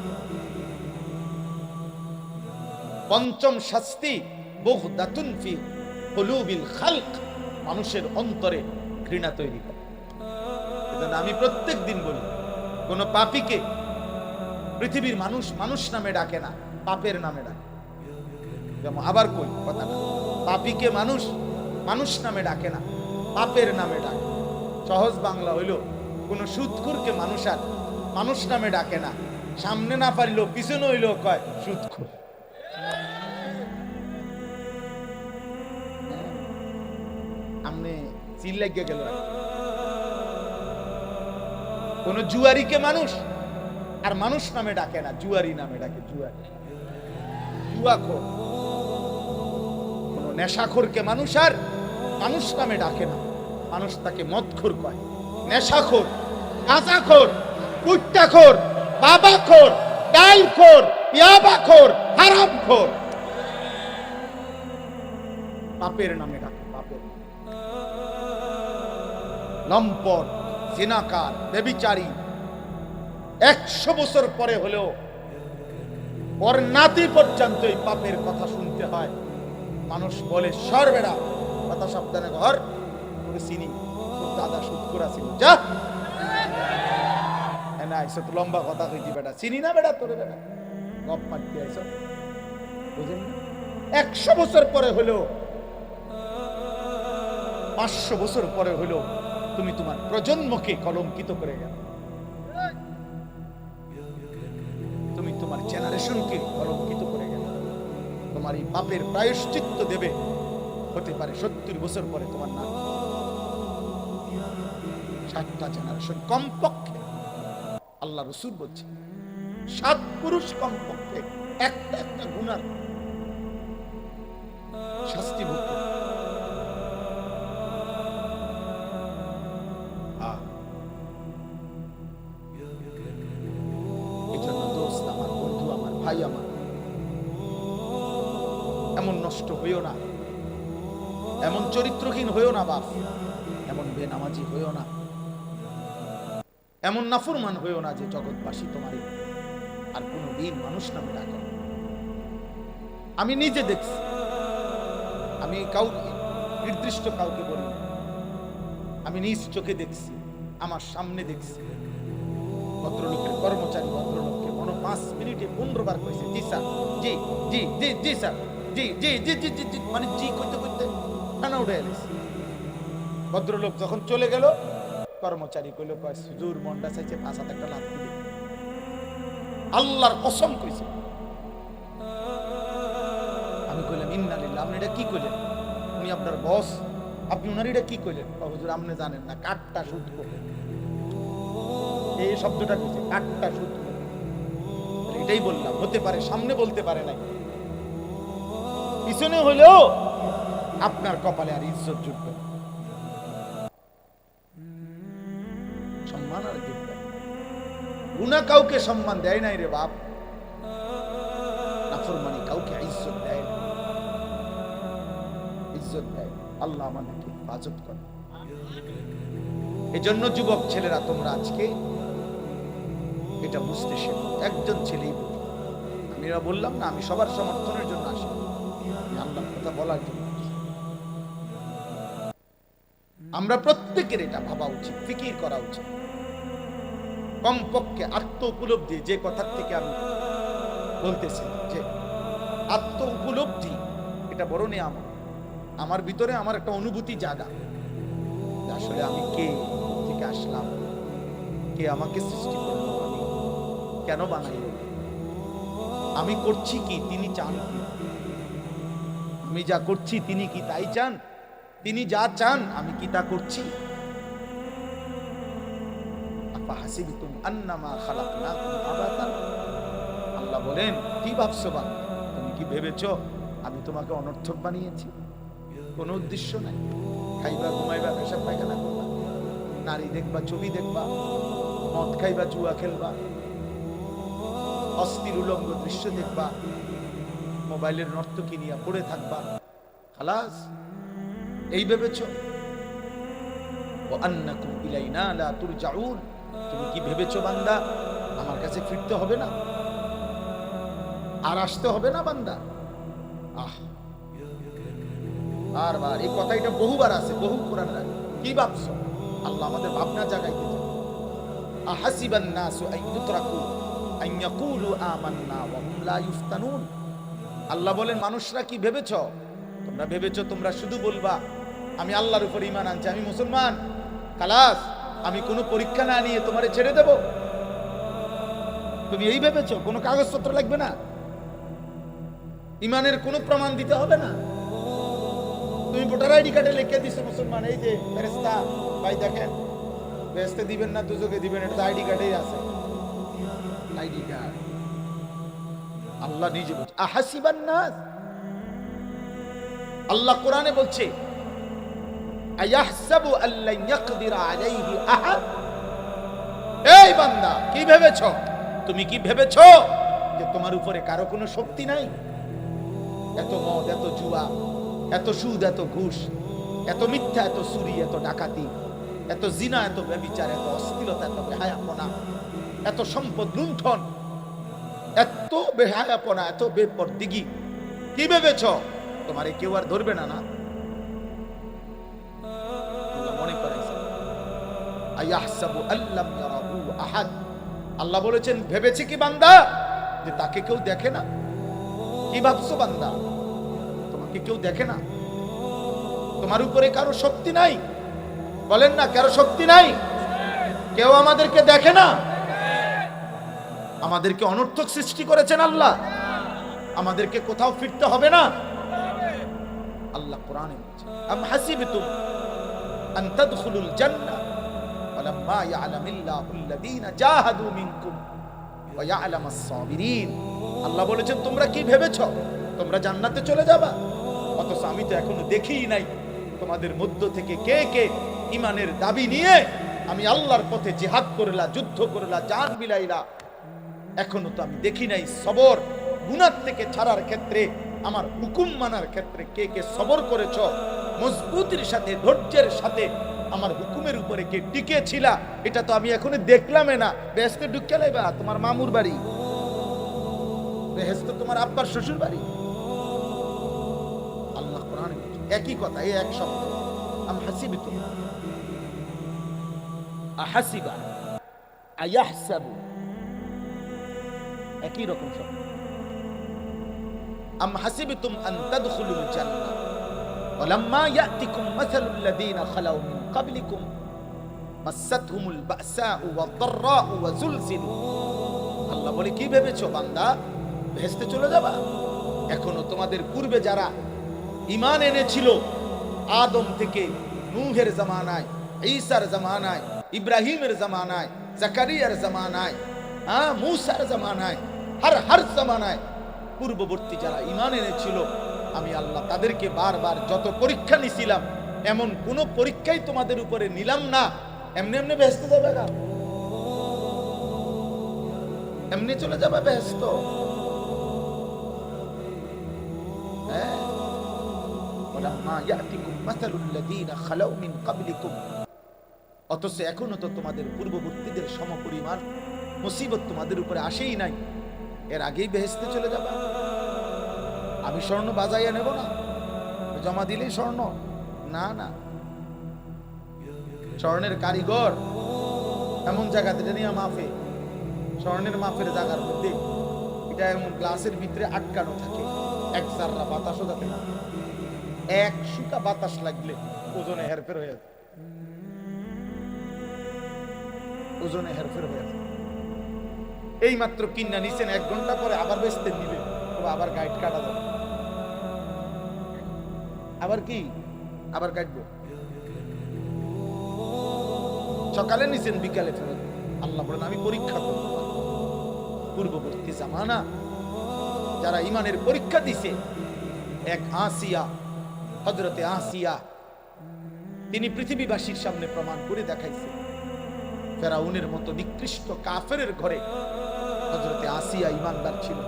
S1: পঞ্চম শাস্তি বুগদাতুন ফি কুলুবিল খালক, মানুষের অন্তরে ঘৃণা তৈরি করে। এজন্য আমি প্রত্যেক দিন বলি, কোন পাপীকে পৃথিবীর মানুষ মানুষ নামে ডাকে না, পাপের নামে ডাকে। যেমন আবার কই কথাটা, পাপীকে মানুষ মানুষ নামে ডাকে না, পাপের নামে ডাকে। সহজ বাংলা হইল, কোন সুদখোরকে মানুষ আর মানুষ নামে ডাকে না, সামনে না পারিল পিছনে হইল কয় সুদখোর। আমনে চিল লাগিয়ে গেল। কোন জুয়ারিকে মানুষ আর মানুষ নামে ডাকে না, জুয়ারি নামে ডাকে, জুয়ারি, জুয়াখোর। কোন নেশাখোরকে মানুষ আর মানুষ নামে ডাকে না, মানুষ তাকে মদখোর কয়। নেশাখোর, গাঁজাখোর, কুট্টাখোর, বাবাখোর, ডালখোর, ইয়াবাখোর, হারামখোর, পাপের নামে ডাকে, পাপের। লম্পট, জিনাকার, ব্যভিচারী 100 বছর পরে হলেও ওর নাতি পর্যন্ত এই পাপের কথা শুনতে হয়। মানুষ বলে সর বেড়া, কথা সাবধানে ঘর, চিনি তোর দাদা সুদ করা ছিল, যা না আইসো তো লম্বা কথা কইতি বেটা, চিনি না বেটা তোর, বেটা গপ মারতে আইসো, বুঝেন? 100 বছর পরে হলেও, 500 বছর পরে হলেও তুমি তোমার প্রজন্মকে কলঙ্কিত করে গেল, তুমি তোমার জেনারেশনকে কলঙ্কিত করে গেল। তোমার এই পাপের প্রায়শ্চিত্ত দেবে হতে পারে 70 বছর পরে তোমার নাম। 7টা জেনারেশন কমপক্ষে, আল্লাহ রাসূল বলছে 7 পুরুষ কমপক্ষে একটা একটা গুনার শাস্তি ভোগ করবে। ভাই আমার, এমন নষ্ট হইও না, এমন চরিত্রহীন হইও না বাপ, এমন বেনামাজি হইও না, এমন নাফরমান হইও না যে জগৎবাসী তোমারে আর কোনো দিন মানুষ নামে ডাকে। আমি নিজে দেখছি, আমি কাউকে নির্দিষ্ট কাউকে বলি, আমি নিজ চোখে দেখছি, আমার সামনে দেখছি ভদ্রলোকের কর্মচারী ভদ্রলোককে 5 মিনিটে 15 বার কইছে জি স্যার, জি জি জি জি স্যার, জি জি জি জি জি জি, মানে জি কইতে কইতে খানা উঠে এলেছে। ভদ্রলোক যখন চলে গেল, কর্মচারী কইল, কয় হুজুর মনটা চাইছে 5 হাত একটা লাথ দিবে। আল্লাহর কসম কইছে। আমি কইলাম ইন্না লিল্লাহ। আপনি এটা কি কইলেন? উনি আপনার বস, আপনি উনার এটা কি কইলেন? হুজুর আপনি জানেন না, কাটটা সুদ করে, এই শব্দটা কইছে, কাটটা সুদ করে। এটাই বললাম, হতে পারে সামনে বলতে পারে নাই, পিছনে হলেও আপনার কপালে আর ইজ্জত জুটবে, সম্মান আর জুটবে। গুনাহ কাউকে সম্মান দেয় নাই রে বাপ, নাফরমানি কাউকে ইজ্জত দেয় না, ইজ্জত দেয় আল্লাহ আমাদেরকে হেফাজত করে। এজন্য যুবক ছেলেরা, তোমরা আজকে এটা বুঝতে শেখো। একজন ছেলেই বুঝবে। আমি বললাম না, আমি সবার সমর্থনের জন্য আসি, আল্লাহর কথা বলার জন্য। আমরা প্রত্যেকের এটা ভাবা উচিত, ফিকির করা উচিত। কমপক্ষে আত্ম উপলব্ধি, যে কথার থেকে আমি বলতেছি, যে আত্ম উপলব্ধি এটা বড় নিয়ামত। আমার ভিতরে আমার একটা অনুভূতি জাগা, আসলে আমি কে, থেকে আসলাম, কে আমাকে সৃষ্টি করলো, আমি কেন বানাইল, আমি করছি কি, তিনি চান কি, আমি যা করছি তিনি কি তাই চান, তিনি যা চান আমি কি তা করছি। আফাহাসিবতুম আন্নামা খালাকনাকুম আবাতান, আল্লাহ বলেন কি ভাবছো বা, তুমি কি ভেবেছো আমি তোমাকে অনর্থক বানিয়েছি? কোনো উদ্দেশ্য নাই। খাইবা, ঘুমাইবা, পেশাব পায়খানা করবা, নারী দেখবা, ছবি দেখবা, মদ খাইবা, জুয়া খেলবা, অস্থির উলঙ্গ দৃশ্য দেখবা, মোবাইলের নর্তকী নিয়ে পড়ে থাকবা, খালাস, এই ভেবেছ? ওয়া আন্নাকুম ইলাইনা লা তুরজাউন, তুমি কি ভেবেছো বান্দা আমার কাছে ফিরতে হবে না, আর আসতে হবে না বান্দা। বারবার এই কথাটা বহুবার আছে, বহু কোরআন লাগে। কি ভাবছো? আল্লাহ আমাদের ভাবনা জাগাইতে চায়। আহাসিবান নাসু আন ইউতরাকু আন ইয়াকুলু আমান্না ওয়া হুম লা ইফতানুন। আল্লাহ বলেন, মানুষরা কি ভেবেছো? তোমরা ভেবেছো তোমরা শুধু বলবা আমি আল্লাহর উপর ঈমান আনছি, আমি মুসলমান, খালাস, আমি কোনো পরীক্ষা না নিয়ে তোমারে ছেড়ে দেব? তুমি এই ভেবেছো? কোনো কাগজপত্র লাগবে না, ঈমানের কোনো প্রমাণ দিতে হবে না। তুমি ভোটার আইডি কার্ডে লিখে দিছো মুসলমান, এই যে ফেরেশতা ভাই দেখেন, বেহেশতে দিবেন না দুজকে দিবেন, এটা আইডি কার্ডেই আছে, আইডি কার্ড। আল্লাহ নিজে বলছে আহাসিবান নাস, আল্লাহ কোরআনে বলছে আয়াহসাবু আল্লান ইয়াকদিরা আলাইহি আহাদ। এই বান্দা, কি ভেবেছো? তুমি কি ভেবেছো যে তোমার উপরে কারো কোনো শক্তি নাই? এত মদ, এত জুয়া, এত সুদ, এত ঘুষ, এত মিথ্যা, এত চুরি, এত ডাকাতি, এত জিনা, এত ব্যভিচার, এত অশ্লীলতা, এত বেহায়াপনা, এত সম্পদ লুণ্ঠন, এত বেহায়াপনা, এত বেপরদিগি, কি ভেবেছো তোমারে কেউ আর ধরবে না? না, মনে করেছে আয়াহসাবু আল্লাম ইয়ারাহু আহাদ। আল্লাহ বলেছেন, ভেবেছে কি বান্দা যে তাকে কেউ দেখে না? কি ভাবছো বান্দা, তোমাকে কেউ দেখে না? তোমার উপরে কারো শক্তি নাই? বলেন না, কারো শক্তি নাই? কেউ আমাদেরকে দেখে না? আমাদেরকে অনর্থক সৃষ্টি করেছেন আল্লাহ, আমাদেরকে কোথাও ফিরতে হবে না। আল্লাহ কোরআনে বলছে আম হাসিবতুম আন তাদখুলুল জান্নাহ ওয়ালাম্মা ইয়ালামিল্লাহুল লাযীনা জাহাদু মিনকুম ওয়া ইয়ালামাস সাবিরিন। আল্লাহ বলেছেন, তোমরা কি ভেবেছো তোমরা জান্নাতে চলে যাবা? অথচ আমি তো এখনো দেখিই নাই তোমাদের মধ্য থেকে কে কে ঈমানের দাবি নিয়ে আমি আল্লাহর পথে জিহাদ করলা, যুদ্ধ করলা, জান বিলাইলা। এখনো তো আমি দেখি নাই সবর, গুনাহ থেকে ছাড়ার ক্ষেত্রে, আমার হুকুম মানার ক্ষেত্রে কে কে সবর করেছো, মজবুতির সাথে, ধৈর্যের সাথে আমার হুকুমের উপরে কে টিকে ছিলা, এটা তো আমি এখনো দেখলামই না। বেহেশতে ঢুকে লাইবা তোমার মামুর বাড়ি, বেহেশত তোমার আব্বার শ্বশুর বাড়ি। আল্লাহ কোরআনে একই কথা, এই এক শব্দ, আম হাসিবতুম আহাসিবা আয়াহসাবু, একই রকম শব্দ। আম হাসিবতুম আন তাদখুলুল জান্নাহ ওয়ালাম্মা ইয়াতিকুম মাসালুল লাযীনা খালাউ মিন ক্বাবলিকুম মাসাতহুমুল বাসাউ ওয়াদ-দাররাউ ওয়া যুলজিলু। আল্লাহ বলে, কি ভেবেছো বান্দা বেহেশতে চলে যাবা? এখনো তোমাদের পূর্বে যারা ঈমান এনেছিল, আদম থেকে নূহের জামানায়, ঈসার জামানায়, ইব্রাহিমের জামানায়, জাকারিয়ার জামানায়, মূসার জামানায়, হর জামানায় পূর্ববর্তী যারা ঈমান এনেছিল, আমি আল্লাহ তাদেরকে বারবার যত পরীক্ষা নিছিলাম, এমন কোন পরীক্ষাই তোমাদের উপরে নিলাম না। এমনি এমনি বেহেশত যাবে না, এমনি চলে যাবে বেহেশত। অথচ এখনো তো তোমাদের পূর্ববর্তীদের সমপরিমাণ মুসিবত তোমাদের উপরে আসেই নাই, এর আগেই বেহেশতে চলে যাবা। আমি স্বর্ণ বাজাইয়া নেব না, জমা দিলেই স্বর্ণ না, না। স্বর্ণের কারিগর এমন জায়গাতে নিয়ে মাফে, স্বর্ণের মাফের জায়গার মধ্যে এটা এমন গ্লাসের ভিতরে আটকানো থাকে, এক জাররা বাতাসও যাতে না, এক সুতা বাতাস লাগলে ওজনে হেরফের হয়ে যায়, ওজনে হেরফের হয়ে যায়। এই মাত্র কিনা নিছেন, 1 ঘন্টা পরে আবার বেচতে নিবে, আবার গাইড কাটা যাবে, আবার কি আবার কাটবো। সকালে নিছেন, বিকালে ফেরত। আল্লাহ বলেন, আমি পরীক্ষা করব। পূর্ববর্তী জামানা যারা ঈমানের পরীক্ষা দিছে, এক আসিয়া, হযরতে আসিয়া, তিনি পৃথিবীবাসীর সামনে প্রমাণ করে দেখাইছে, ফেরাউনের মতো নিকৃষ্ট কাফেরের ঘরে হযরতে আসিয়া ঈমানদার ছিল।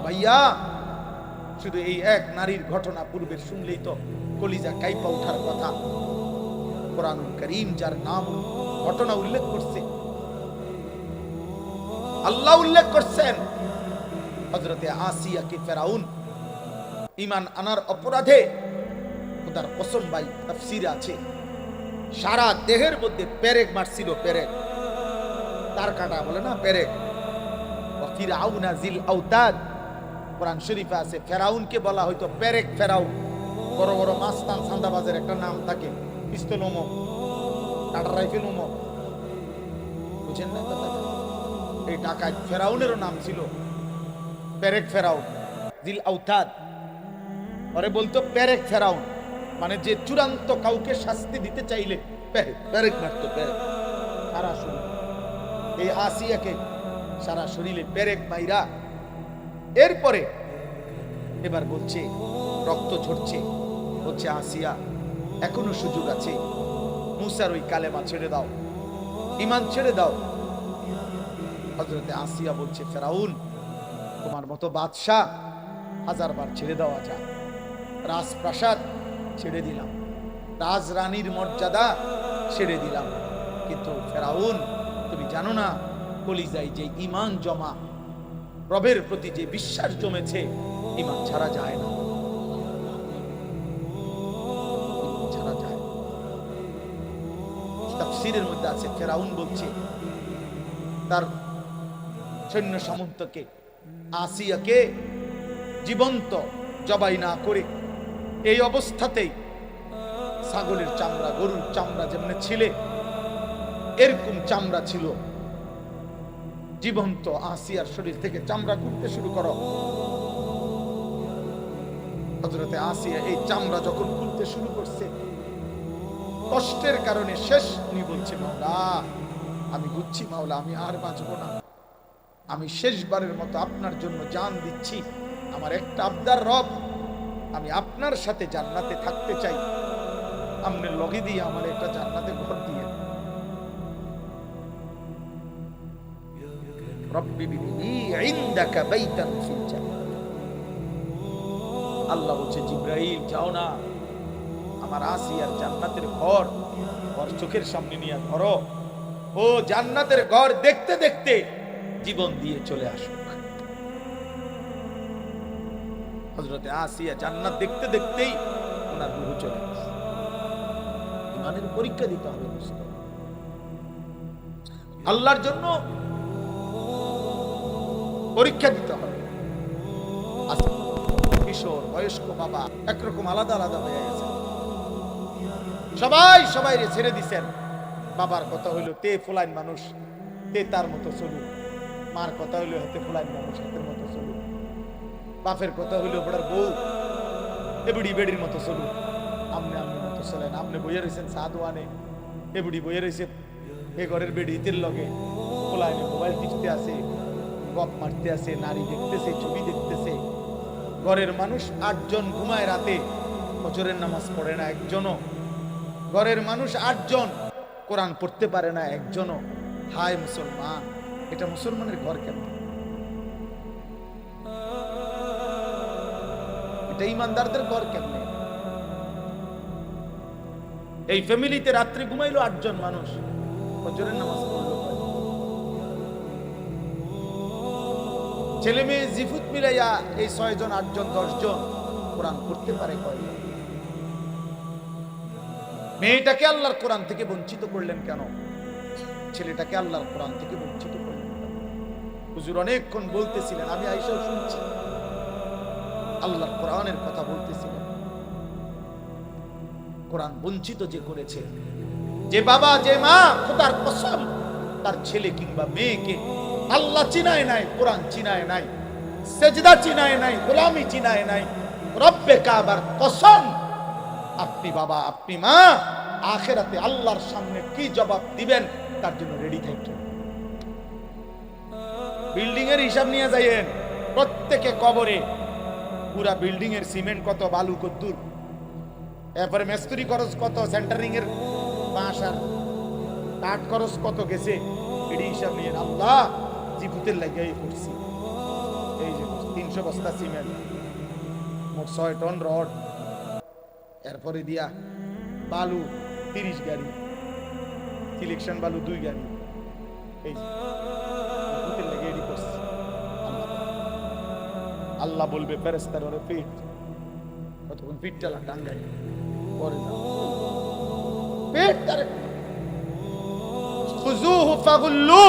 S1: ভাইয়া, শুধু এই এক নারীর ঘটনা পূর্বের শুনলেই তো কলিজা কাইপা ওঠার কথা। কোরআনুল কারীম যার নাম ঘটনা উল্লেখ করছে, আল্লাহ উল্লেখ করছেন হযরতে আসিয়াকে ফেরাউন ঈমান আনার অপরাধে, খোদার কসম ভাই তাফসীরে আছে, সারা দেহের মধ্যে পেরেক মারছিল, পেরেক, তার কাটা বলে না পেরেক। ওয়া ফিরআউনা জিল আওতাদ, কোরআন শরীফে আছে ফেরাউনকে বলা হয়তো পেরেক ফেরাউন। বড় বড় মাস্তান সান্দাবাজের একটা নাম থাকে, পিস্তল ওমো, কাটা রাইফেল ওমো, বুঝেন না কথাটা? এই ডাকাত ফেরাউনেরও নাম ছিল পেরেক ফেরাউন, জিল আওতাদ। পরে বলতো পেরেক ফেরাউন, মানে যে চূড়ান্ত কাউকে শাস্তি দিতে চাইলে পেরেক মারতো, পেরেক সারা শরীর। এই আসিয়াকে সারা শরীরে পেরেক মাইরা, এরপরে এবার বলছে, রক্ত ঝরছে, বলছে আসিয়া এখনো সুযোগ আছে, মুসার ওই কালেমা ছেড়ে দাও, ঈমান ছেড়ে দাও। হযরতে আসিয়া বলছে ফেরাউন, তোমার মতো বাদশাহ হাজারবার ছেড়ে দেওয়া যায়, রাজপ্রাসাদ ছেড়ে দিলাম, রাজরানীর মর্যাদা ছেড়ে দিলাম, কিন্তু ফেরাউন তুমি জানো না কলিজায় যে ঈমান জমা, রবের প্রতি যে বিশ্বাস জমেছে, ঈমান ছাড়া যায় না, ঈমান ছাড়া যায়। তাফসীরের মধ্যে আছে ফেরাউন বলছে তার সৈন্য সামন্তকে, আসিয়াকে জীবন্ত জবাই না করে এই অবস্থাতেই ছাগলের চামড়া, গরুর চামড়া যেমন ছিল এরকম চামড়া ছিল, জীবন্ত আসিয়ার শরীর থেকে চামড়া খুলতে শুরু করো। হযরতে আসিয়া এই চামড়া যখন খুলতে শুরু করছে, কষ্টের কারণে শেষ, উনি বলছে মাওলা আমি বুঝছি মাওলা আমি আর বাঁচবো না, আমি শেষবারের মতো আপনার জন্য জান দিচ্ছি, আমার একটা আবদার রব, আমি আপনার সাথে জান্নাতে থাকতে চাই, আপনি লগে দিয়ে আমার একটা জান্নাতে ঘর দিয়ে, রব্বি বিনি ইনদাকা বাইতান ফিল জান্নাহ। আল্লাহ বলছে জিবরাইল যাও না, আমার আসিয়ার জান্নাতের ঘর ওর চোখের সামনে নিয়ে ধরো, ও জান্নাতের ঘর দেখতে দেখতে জীবন দিয়ে চলে আসুক। হযরতে আসিয়া জান্নাত দেখতে দেখতেই ওনার রূহ চলে আসে। ঈমানের পরীক্ষা দিতে হবে দোস্ত, আল্লাহর জন্য পরীক্ষা দিতে হবে। কিশোর বয়স্ক বাবা একরকম আলাদা আলাদা হয়ে গেছে, সবাই সবাই ছেড়ে দিছেন। বাবার কথা হইলো তে ফুলাইন মানুষ, তে তার মতো চলুক, মার কথা হইলো হাতে ফুলাইন মানুষ, হাতের মতো চলুক, বাপের কথা হইলো বড়ার বউ এবুড়ি বেড়ির মতো চলুক, আমনে আমনের মতো চলেন। আপনি বইয়ে রয়েছেন সাদওয়ানে, এবুড়ি বইয়ে রয়েছে এ ঘরের বেড়ি হিতের লগে, ফুলাইনে মোবাইল টিপতে আছে, গপ মারতে আছে, নারী দেখতেছে, ছবি দেখতেছে। ঘরের মানুষ 8 জন ঘুমায় রাতে, ফজরের নামাজ পড়ে না একজনও। ঘরের মানুষ 8 জন কোরআন পড়তে পারে না একজনও। হায় মুসলমান, এটা মুসলমানের ঘর কেন? এটা ইমানদারদের ঘর কেমনে? এই ফ্যামিলিতে রাত্রে ঘুমাইলো 8 জন মানুষ, ফজরের নামাজ পড়লো কয়? ছেলে মেয়ে জিফুত মিলাইয়া এই 6 জন 8 জন 10 জন কোরআন পড়তে পারে কয়? মেয়েটাকে আল্লাহর কোরআন থেকে বঞ্চিত করলেন কেন? ছেলেটাকে আল্লাহর কোরআন থেকে বঞ্চিত করলেন কেন? হুজুর অনেকক্ষণ বলতেছিলেন, আমি আইসাও শুনছি, আল্লাহর কোরআনের কথা বলতেছিলেন। কোরআন বঞ্চিত যে করেছে, যে বাবা যে মা, খোদার কসম তার ছেলে কিংবা মেয়েকে আল্লাহ চিনায় নাই, কোরআন চিনায় নাই, সেজদা চিনায় নাই, গোলামি চিনায় নাই, রব্বে কাবার কসম, আপনি বাবা আপনি মা আখিরাতে আল্লাহর সামনে কি জবাব দিবেন তার জন্য রেডি থাকেন। বিল্ডিং এর হিসাব নিয়ে যাইয়েন, প্রত্যেকে কবরে পুরা বিল্ডিং এর সিমেন্ট কত, বালু কত, এরপরে মিস্ত্রি খরচ কত, সেন্টারিং এর বাঁশ আর কাঠ খরচ কত গেছে, এডি হিসাব নিয়ে আল্লাহ জিপুতের লাগাই করছি, এই যে 300 বস্তা সিমেন্ট, মোট 6 টন রড, এরপরে দিয়া বালু 30 গাড়ি, সিলেকশন বালু 2 গাড়ি, এই জিপুতের লাগে আল্লাহ বলবে ফেরেশতার ওরে পিঠ, কতক্ষণ পিঠ চালা টাঙ্গাই পরে যাও পেট তারে খুজুহু ফাগুল্লু।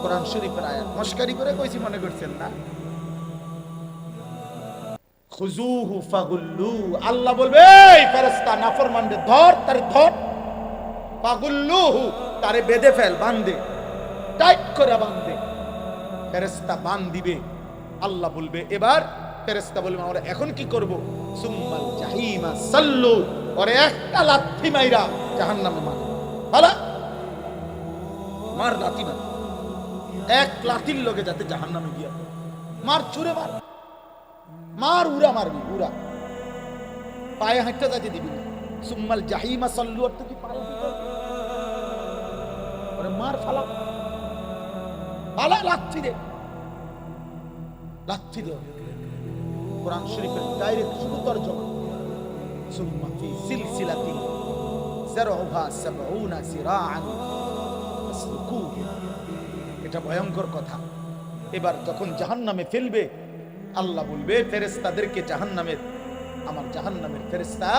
S1: কোরআন শরীফের আয়াত মস্কারি করে কইছি মনে করছেন না? খুজুহু ফাগুল্লু, আল্লাহ বলবে এই ফেরেশতা নাফরমানকে ধর, তারে ধর, ফাগুল্লুহু তারে বেঁধে ফেল, বাঁধে, টাইট করে বাঁধে। ফেরেশতা বাঁধ দিবে, আল্লাহ বলবে এবার, ফেরেশতা বলবে আমরা এখন কি করব? সুম্মাল জাহিমা সাল্লু, ওরে একটা লাথি মাইরা জাহান্নামে মার, ভালা মার, লাথি মার, এক লাথির লগে যাতে জাহান্নামে গিয়া মার, চুরে মার, মার, উড়া মারবি, উড়া, পায়ে হাঁটতে যাইতে দিবি না। সুম্মাল জাহিমা সাল্লু অর্থ কি? পায়ে ওরে মার, ফালা ফালা, লাথি দে, লাথি দে। কোরআন শরীফের ডাইরেক্ট শুরু তরজমা, সুম্মা ফি সিলসিলাতিন যারউহা ৭০ যিরাআন ফাসলুকুহু। এটা ভয়ঙ্কর কথা। এবার যখন জাহান্নামে ফেলবে, আল্লাহ বলবে ফেরেশতাদেরকে জাহান্নামের, আমার জাহান্নামের ফেরেশতা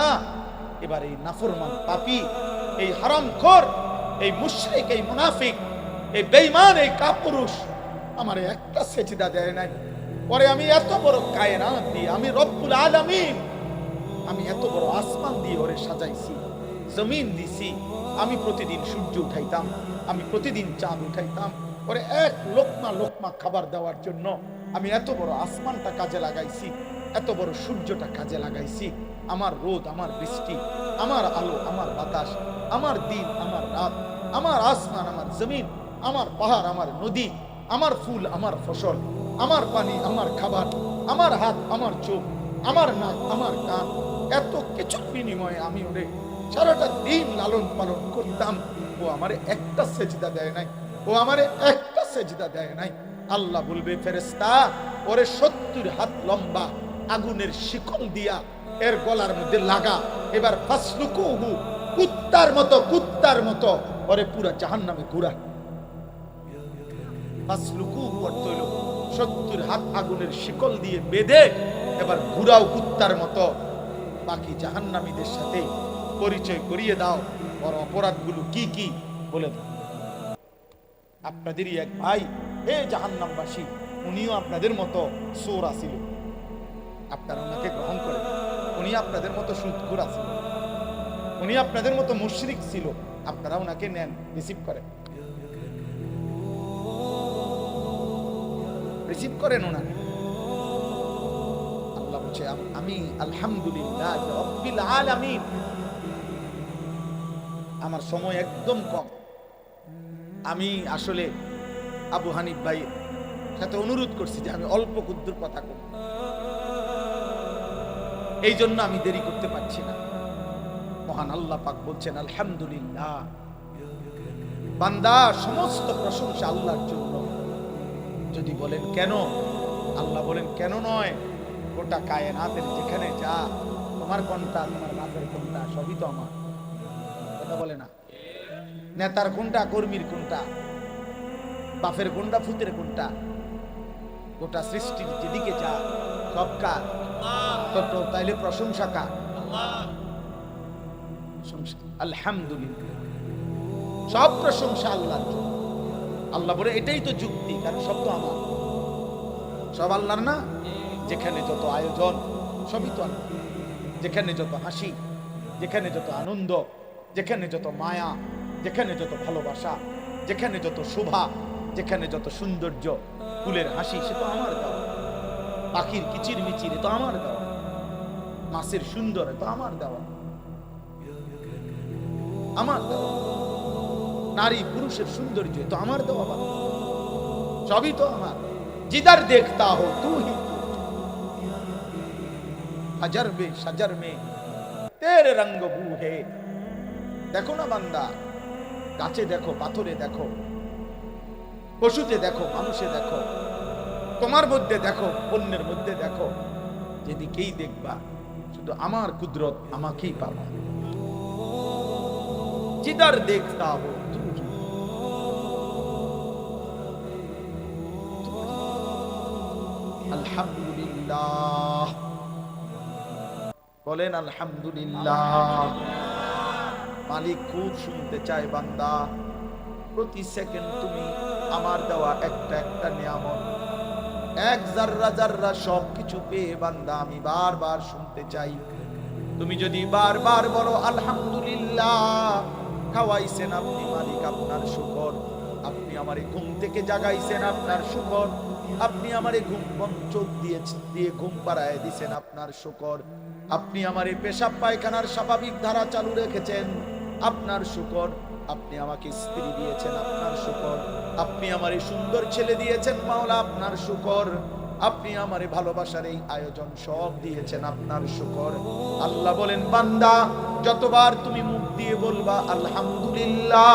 S1: এবার এই নাফরমান পাপী, এই হারামখোর, এই মুশরিক, এই মুনাফিক, এই বেঈমান, এই কাপুরুষ আমারে একটা সেজদা দেয় নাই। পরে আমি এত বড় কায়নাত দিয়ে, আমি রব্বুল আলামিন, আমি এত বড় আসমান দিয়ে ওরে সাজাইছি, জমিন দিছি, আমি প্রতিদিন সূর্য উঠাইতাম, আমি প্রতিদিন চাঁদ উঠাইতাম, ওরে এক লোকমা লোকমা খাবার দেওয়ার জন্য আমি এত বড় আসমানটা কাজে লাগাইছি, এত বড় সূর্যটা কাজে লাগাইছি, আমার রোদ, আমার বৃষ্টি, আমার আলো, আমার বাতাস, আমার দিন, আমার রাত, আমার আসমান, আমার জমিন, আমার পাহাড়, আমার নদী, আমার ফুল, আমার ফসল, আমার পানি, আমার খাবার, আমার হাত, আমার চোখ, আমার নাক, আমার কান, এত কিছুর বিনিময়ে আমি ওরে সারাটা দিন লালন পালন করতাম। ও আমারে একটা সেজদা দেয় নাই, ও আমারে একটা সেজদা দেয় নাই। আল্লাহ বলবে ফেরেশতা ওরে ৭০ হাত লম্বা আগুনের শিকল দিয়া এর গলার মধ্যে লাগা, এবার ফাসলুকুহু, কুত্তার মতো, কুত্তার মতো ওরে পুরা জাহান্নামে ঘুরা। ফাসলুকুহু অর্থ হইল ৭০ হাত আগুনের শিকল দিয়ে বেঁধে এবার ঘুরাও কুত্তার মতো। বাকি জাহান্নামীদের সাথে পরিচয় করিয়ে দাও, ওর অপরাধগুলো কি কি বলে দাও। আপনাদেরই এক ভাই, হে জাহান্নামবাসী, উনিও আপনাদের মতো চোর আছিল, আপনারা ওনাকে গ্রহণ করেন। উনি আপনাদের মতো সুদখোর আছিল, উনি আপনাদের মতো মুশরিক ছিল, আপনারা ওনাকে নেন, রিসিভ করেন, রিসিভ করেন ওনাকে। আল্লাহ বলছে আমি আলহামদুলিল্লাহ রাব্বিল আলামিন, আমার সময় একদম কম, আমি আসলে আবু হানিফ ভাই সাথে অনুরোধ করছি যে আমি অল্প কুদ্দুর কথা কব, এই জন্য আমি দেরি করতে পারছি না। মহান আল্লাহ পাক বলছেন আলহামদুলিল্লাহ, বান্দা সমস্ত প্রশংসা আল্লাহর জন্য। যদি বলেন কেন, আল্লাহ বলেন কেন নয়, গোটা কায়নাতের যেখানে যা, তোমার কোনটা, তোমার বাপের কোনটা, সবই তো আমার। কথা বলে না? নেতার কোনটা, কর্মীর কোনটা, বাপের কোনটা, ফুতের কোনটা, গোটা সৃষ্টির যেদিকে যা সব কার। তো তাইলে প্রশংসা কার? আলহামদুলিল্লাহ, সব প্রশংসা আল্লাহর জন্য। আল্লাহ বলে এটাই তো যুক্তি, কারণ সব তো আমার, সব আল্লাহর না। যেখানে যত আয়োজন সবই তো আল্লাহ, যেখানে যত হাসি, যেখানে যত আনন্দ, যেখানে যত মায়া, যেখানে যত ভালোবাসা, যেখানে যত শোভা, যেখানে যত সৌন্দর্য, ফুলের হাসি, সে তো আমার দেওয়া। পাখির কিচির মিচির তো আমার দেওয়া, মাছের সুন্দর তো আমার দেওয়া, আমার দেওয়া। নারী পুরুষের সৌন্দর্য তো আমার দেওয়া, সবই তো আমার। जिधर देखता हो तू ही हजर में शजर में तेरे रंग बू है। देखो ना बांदा, गाचे देखो, पाथरे देखो, पशुते देखो, मानुषे देखो, তোমার মধ্যে দেখো, অন্যের মধ্যে দেখো, যেদিকেই দেখবা শুধু আমার কুদরত, আমাকেই পাবা। जिधर देखता हो तू ही। আলহামদুলিল্লাহ, বলেন আলহামদুলিল্লাহ। মালিক খুব শুনতে চায় বান্দা, প্রতি সেকেন্ড তুমি আমার দেওয়া একটা একটা নিয়ামত, এক জাররা জাররা সবকিছু পেয়ে বান্দা আমি বারবার শুনতে চাই। তুমি যদি বারবার বলো আলহামদুলিল্লাহ, খাওয়াইছেন আপনি মালিক আপনার শুকর, আপনি আমারে ঘুম থেকে জাগাইছেন আপনার শুকর, আপনি আমারে ঘুম চোখ দিয়ে ঘুম পাড়ায় দিছেন আপনার শুকর, আপনি আমারে পেশাব পায়খানার স্বাভাবিক ধারা চালু রেখেছেন আপনার শুকর, আপনি আমাকে স্ত্রী দিয়েছেন আপনার শুকর, আপনি আমারে সুন্দর ছেলে দিয়েছেন মাওলা আপনার শুকর, আপনি আমারে ভালোবাসার এই আয়োজন সব দিয়েছেন আপনার শুকর। আল্লাহ বলেন বান্দা যতবার তুমি মুখ দিয়ে বলবা আলহামদুলিল্লাহ,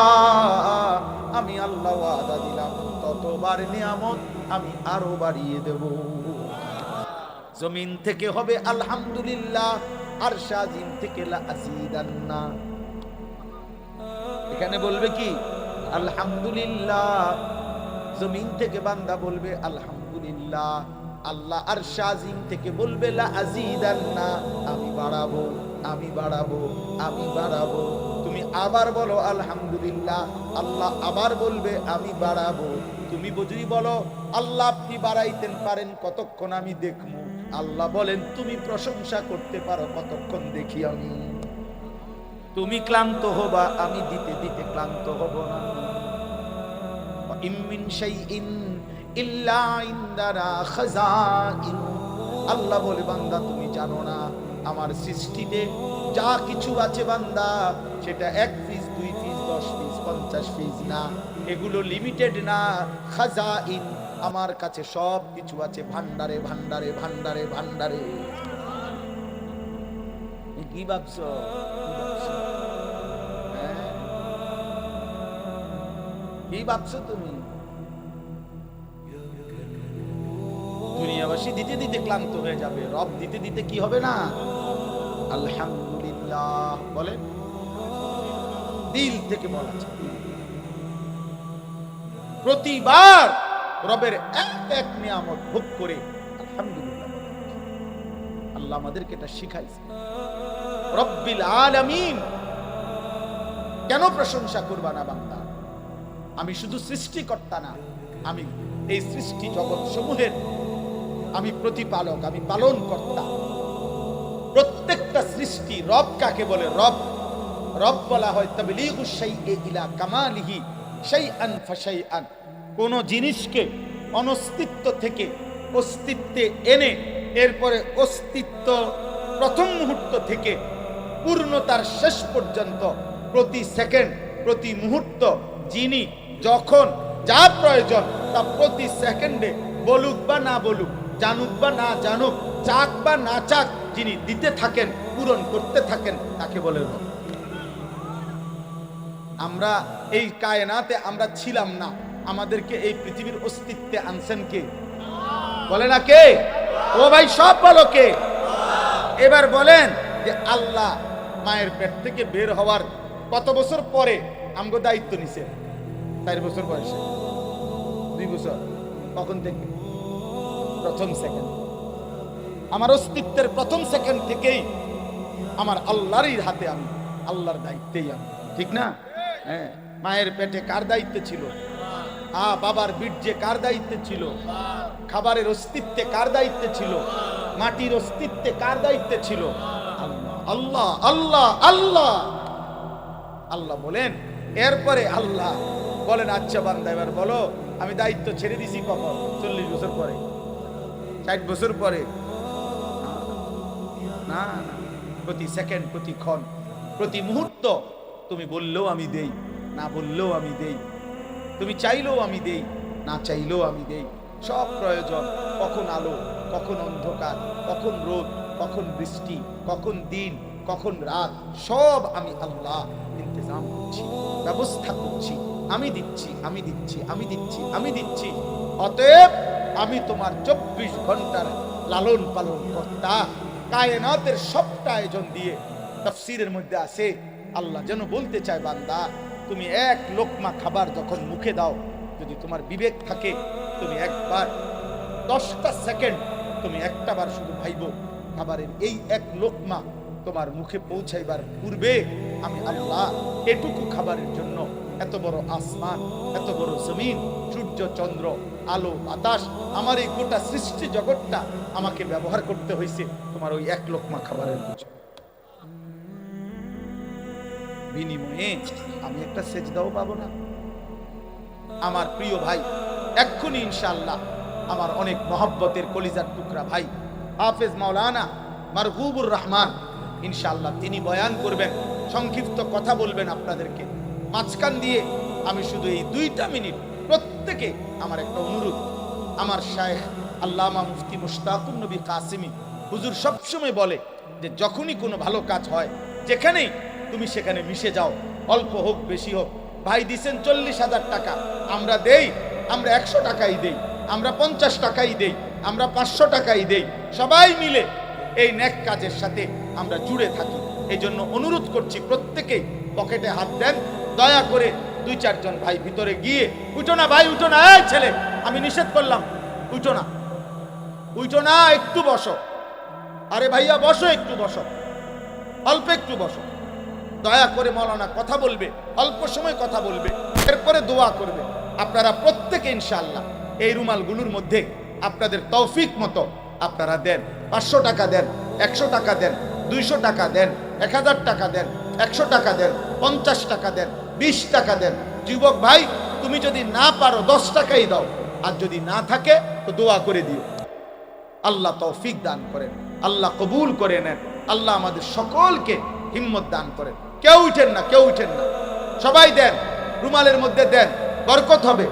S1: আমি আল্লাহ ওয়াদা দিলাম ততবার নিয়ামত আমি আরো বাড়িয়ে দেব। জমিন থেকে হবে আলহামদুলিল্লাহ, আরশ আজিম থেকে লা আযীদান্না, এখানে বলবে কি আলহামদুলিল্লাহ, জমিন থেকে বান্দা বলবে আলহামদুলিল্লাহ, আল্লাহ আরশ আজিম থেকে বলবে লা আযীদান্না, আমি বাড়াবো আমি বাড়াবো আমি বাড়াবো। তুমি আবার বলো আলহামদুলিল্লাহ, আল্লাহ আবার বলবে আমি বাড়াবো। তুমি যদি বলো আল্লাহ আপনি বাড়াইতেন পারেন কতক্ষণ আমি দেখবো, আল্লাহ বলেন তুমি প্রশংসা করতে পারো কতক্ষণ দেখি আমি। তুমি ক্লান্ত হবা, আমি দিতে দিতে ক্লান্ত হব না। ইমিন শাইইন ইল্লা ইনদানা খাযাইন, আল্লাহ বলে বান্দা তুমি জানো না আমার সৃষ্টিতে যা কিছু আছে বান্দা সেটা 1 পিস 2 পিস 10 পিস 50 পিস না, এগুলো লিমিটেড না। খাযাইন, আমার কাছে সব কিছু আছে ভান্ডারে ভান্ডারে ভান্ডারে ভান্ডারে। কি ভাবছো? কি ভাবছো তুমি? দুনিয়াবাসী দিতে দিতে ক্লান্ত হয়ে যাবে, রব দিতে দিতে কি হবে না? আলহামদুলিল্লাহ বলে, দিল থেকে বলা যায়। প্রতিবার রবের এক এক নিয়ামত ভোগ করে আলহামদুলিল্লাহ। আল্লাহ আমাদেরকে এটা শিখাইছে। রব্বিল আলামিন, কেন প্রশংসা করবা না বান্দা? আমি শুধু সৃষ্টিকর্তা না, আমি এই সৃষ্টি জগৎ সমূহের আমি প্রতিপালক, আমি পালন কর্তা। প্রত্যেকটা সৃষ্টি রব কাকে বলে? রব রব বলা হয় তাবলীগুশ শাইই ইলা কামালিহি শাইআন ফাশাইআন, কোন জিনিসকে অনস্তিত্ব থেকে অস্তিত্বে এনে এরপরে অস্তিত্ব প্রথম মুহূর্ত থেকে পূর্ণতার শেষ পর্যন্ত প্রতি সেকেন্ড প্রতি মুহূর্ত যিনি যখন যা প্রয়োজন তা প্রতি সেকেন্ডে বলুক বা না বলুক, জানুক বা না জানুক, চাক বা না চাক, যিনি দিতে থাকেন পূরণ করতে থাকেন তাকে বলে রব। আমরা এই কায়নাতে আমরা ছিলাম না, আমাদেরকে এই পৃথিবীর অস্তিত্বে আনছেন কে? বলে না কে? ও ভাই সব বলো কে? এবার বলেন যে আল্লাহ মায়ের পেট থেকে বের হওয়ার কত বছর পরে আমগো দায়িত্ব নিছে? 4 বছর বয়সে, 2 বছর, কখন থেকে? প্রথম সেকেন্ড। আমার অস্তিত্বের প্রথম সেকেন্ড থেকেই আমার আল্লাহরই হাতে, আমি আল্লাহর দায়িত্বেই আমি, ঠিক না? হ্যাঁ, মায়ের পেটে কার দায়িত্বে ছিল? বাবার বীর্যে কার দায়িত্বে ছিল? খাবারের অস্তিত্বে কার দায়িত্বে ছিল? মাটির অস্তিত্বে কার দায়িত্বে ছিল? আল্লাহ আল্লাহ আল্লাহ আল্লাহ বলেন। এরপরে আল্লাহ বলেন আচ্ছা বান্দা এবার বলো আমি দায়িত্ব ছেড়ে দিছি কখন? 40 বছর পরে, 60 বছর পরে? না, প্রতি সেকেন্ড প্রতি ক্ষণ প্রতি মুহূর্ত তুমি বললেও আমি দেই, না বললেও আমি দেই, তুমি চাইলেও আমি দেই, না চাইলেও আমি দেই। সব প্রয়োজন, কখন আলো কখন অন্ধকার, কখন রোদ কখন বৃষ্টি, কখন দিন কখন রাত, সব আমি আল্লাহ ইন্তজাম করছি, ব্যবস্থা করছি, আমি দিচ্ছি আমি দিচ্ছি আমি দিচ্ছি আমি দিচ্ছি। অতএব আমি তোমার 24 ঘন্টার লালন পালন কর্তা। কায়নাতের সবটা আয়োজন দিয়ে তাফসীরের মধ্যে আছে আল্লাহ যেন বলতে চায় বান্দা তুমি এক লোকমা খাবার যখন মুখে দাও, যদি তোমার বিবেক থাকে তুমি একবার 10টা সেকেন্ড তুমি একটা বার শুধু ভাইবো, খাবারের এই এক লোকমা তোমার মুখে পৌঁছাইবার পূর্বে আমি আল্লাহ এটুকু খাবারের জন্য এত বড় আসমান, এত বড় জমিন, সূর্য চন্দ্র, আলো বাতাস, আমার এই গোটা সৃষ্টি জগৎটা আমাকে ব্যবহার করতে হয়েছে তোমার ওই এক লোকমা খাবারের পিছনে। বিনিময়ে আমি একটা সেজদাও পাবো না? আমার প্রিয় ভাই, এক্ষুনি ইনশাআল্লাহ আমার অনেক মহব্বতের কলিজার টুকরা ভাই হাফেজ মাওলানা মারগুবুর রহমান ইনশাআল্লাহ তিনি বয়ান করবেন, সংক্ষিপ্ত কথা বলবেন আপনাদেরকে। মাঝখান দিয়ে আমি শুধু এই 2টা মিনিট প্রত্যেকে আমার একটা অনুরোধ, আমার শায়েখ আল্লামা মুফতি মুশতাকুন নবী কাসিমি হুজুর সবসময় বলে যে যখনই কোনো ভালো কাজ হয় যেখানেই তুমি সেখানে মিশে যাও, অল্প হোক বেশি হোক। ভাই দিছেন 40,000 টাকা, আমরা দেই, আমরা 100 টাকাই দেই, আমরা 50 টাকাই দেই, আমরা 500 টাকাই দেই, সবাই মিলে এই নেক কাজের সাথে আমরা জুড়ে থাকি। এই জন্য অনুরোধ করছি প্রত্যেকেই পকেটে হাত দেন, দয়া করে 2-4 জন ভাই ভিতরে গিয়ে, উঠো না ভাই, উঠো না, এই ছেলে আমি নিষেধ করলাম, উঠো না, উঠো না, একটু বসো, আরে ভাইয়া বসো, একটু বসো, অল্প একটু বসো, দয়া করে মাওলানা কথা বলবে, অল্প সময় কথা বলবে, এরপরে দোয়া করবে। আপনারা প্রত্যেকে ইনশাআল্লাহ এই রুমালগুলোর মধ্যে আপনাদের তৌফিক মতো আপনারা দেন, 500 টাকা দেন, 100 টাকা দেন, 200 টাকা দেন, 1000 টাকা দেন, 100 টাকা দেন, 50 টাকা দেন, 20 টাকা দেন। যুবক ভাই তুমি যদি না পারো 10 টাকাই দাও, আর যদি না থাকে তো দোয়া করে দিও। আল্লাহ তৌফিক দান করেন, আল্লাহ কবুল করে নেন, আল্লাহ আমাদের সকলকে হিম্মত দান করেন। কেউ উঠেন না, কেউ উঠেন না, সবাই দেন, রুমালের মধ্যে দেন, বরকত হবে।